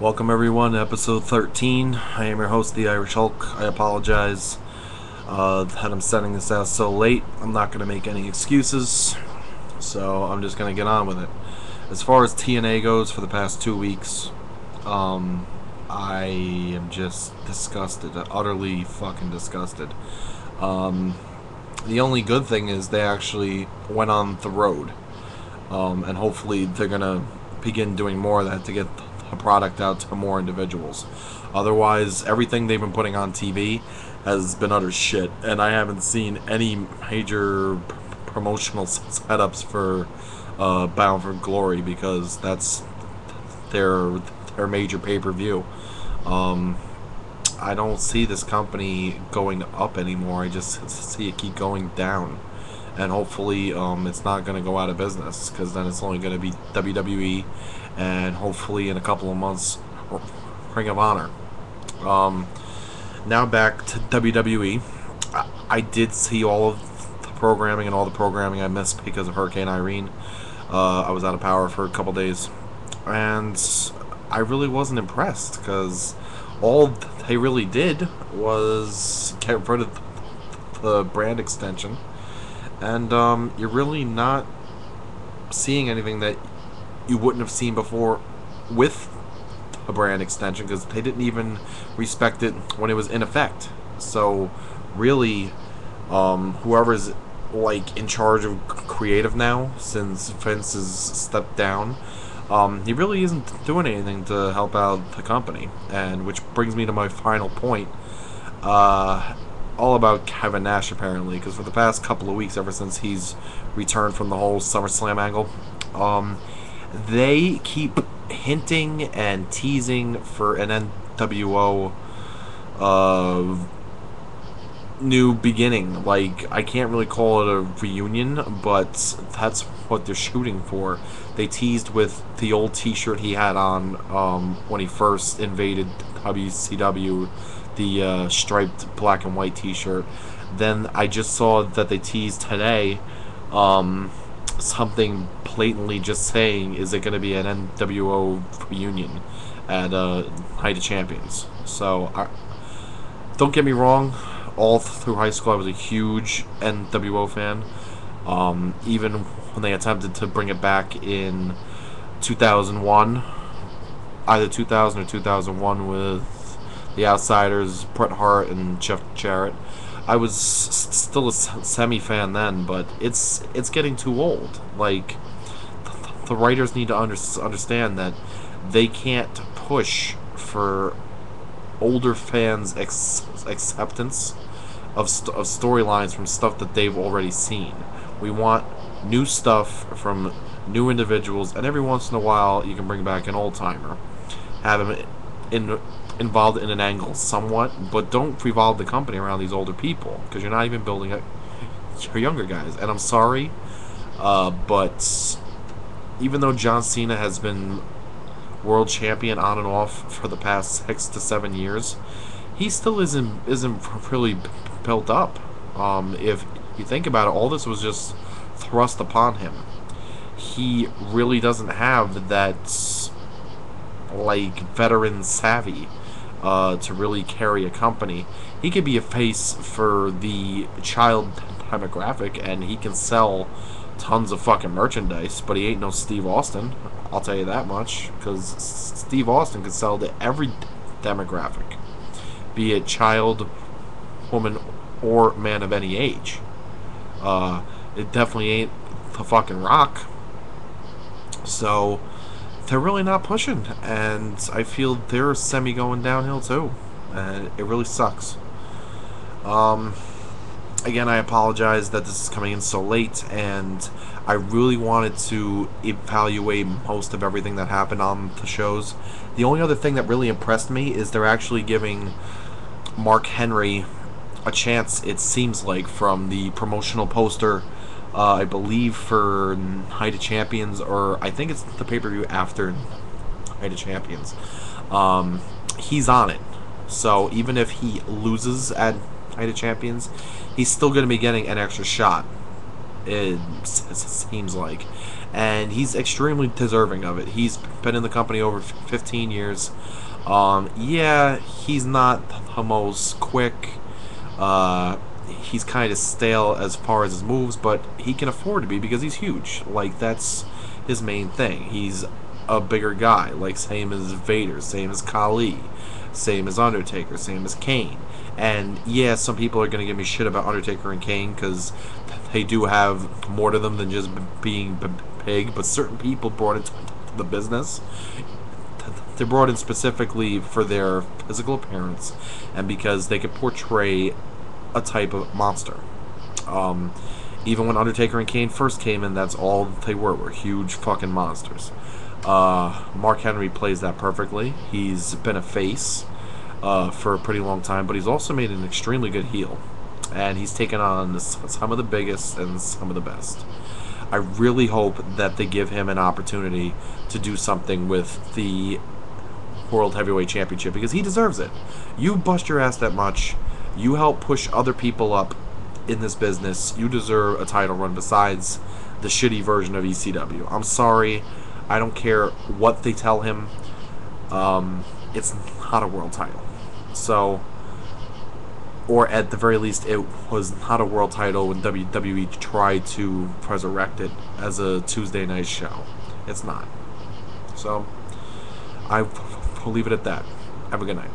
Welcome everyone to episode 13. I am your host, the Irish Hulk. I apologize that I'm sending this out so late. I'm not going to make any excuses, so I'm just going to get on with it. As far as TNA goes for the past 2 weeks, I am just disgusted, utterly fucking disgusted. The only good thing is they actually went on the road, and hopefully they're going to begin doing more of that to get a product out to more individuals. Otherwise, everything they've been putting on TV has been utter shit, and I haven't seen any major promotional setups for Bound for Glory, because that's their major pay-per-view. I don't see this company going up anymore. I just see it keep going down, and hopefully it's not going to go out of business, because then it's only going to be WWE, and hopefully in a couple of months Ring of Honor. Now back to WWE. I did see all of the programming, and all the programming I missed because of Hurricane Irene. I was out of power for a couple days, and I really wasn't impressed, because all they really did was get rid of the brand extension, and you're really not seeing anything that you wouldn't have seen before with a brand extension, because they didn't even respect it when it was in effect. So really, whoever's like in charge of creative now, since Vince has stepped down, he really isn't doing anything to help out the company. And which brings me to my final point, all about Kevin Nash, apparently, because for the past couple of weeks, ever since he's returned from the whole SummerSlam angle, they keep hinting and teasing for an NWO new beginning. Like, I can't really call it a reunion, but that's what they're shooting for. They teased with the old t-shirt he had on when he first invaded WCW, the striped black and white t-shirt. Then I just saw that they teased today something blatantly just saying, is it going to be an NWO reunion at Night of Champions? So, don't get me wrong, all through high school I was a huge NWO fan. Even when they attempted to bring it back in 2001, either 2000 or 2001, with the Outsiders, Bret Hart, and Jeff Jarrett, I was still a semi-fan then, but it's getting too old. Like, the writers need to understand that they can't push for older fans' acceptance of storylines from stuff that they've already seen. We want new stuff from new individuals, and every once in a while you can bring back an old-timer, have him involved in an angle somewhat, but don't revolve the company around these older people, because you're not even building up your younger guys. And I'm sorry, but even though John Cena has been world champion on and off for the past 6 to 7 years, he still isn't really built up. If you think about it, all this was just thrust upon him. He really doesn't have that, like, veteran savvy to really carry a company. He could be a face for the child demographic, and he can sell tons of fucking merchandise, but he ain't no Steve Austin, I'll tell you that much, because Steve Austin could sell to every demographic, be it child, woman, or man of any age. It definitely ain't the fucking Rock. So they're really not pushing, and I feel they're semi going downhill too, and it really sucks. Again, I apologize that this is coming in so late, and I really wanted to evaluate most of everything that happened on the shows. The only other thing that really impressed me is they're actually giving Mark Henry a chance, it seems like, from the promotional poster, I believe for Night of Champions, or I think it's the pay-per-view after Night of Champions. He's on it. So even if he loses at Night of Champions, he's still going to be getting an extra shot, it seems like. and he's extremely deserving of it. He's been in the company over 15 years. Yeah, he's not the most quick. He's kind of stale as far as his moves, but he can afford to be because he's huge. Like, that's his main thing. He's a bigger guy, like same as Vader, same as Kali, same as Undertaker, same as Kane. And yeah, some people are going to give me shit about Undertaker and Kane because they do have more to them than just being big, but certain people brought into the business. They're brought in specifically for their physical appearance and because they could portray a type of monster. Um, Even when Undertaker and Kane first came in, that's all they were huge fucking monsters. Mark Henry plays that perfectly. He's been a face for a pretty long time, but he's also made an extremely good heel. And he's taken on some of the biggest and some of the best. I really hope that they give him an opportunity to do something with the World Heavyweight Championship because he deserves it. You bust your ass that much. You help push other people up in this business. You deserve a title run besides the shitty version of ECW. I'm sorry. I don't care what they tell him. It's not a world title. So, or at the very least, it was not a world title when WWE tried to resurrect it as a Tuesday night show. It's not. So, I will leave it at that. Have a good night.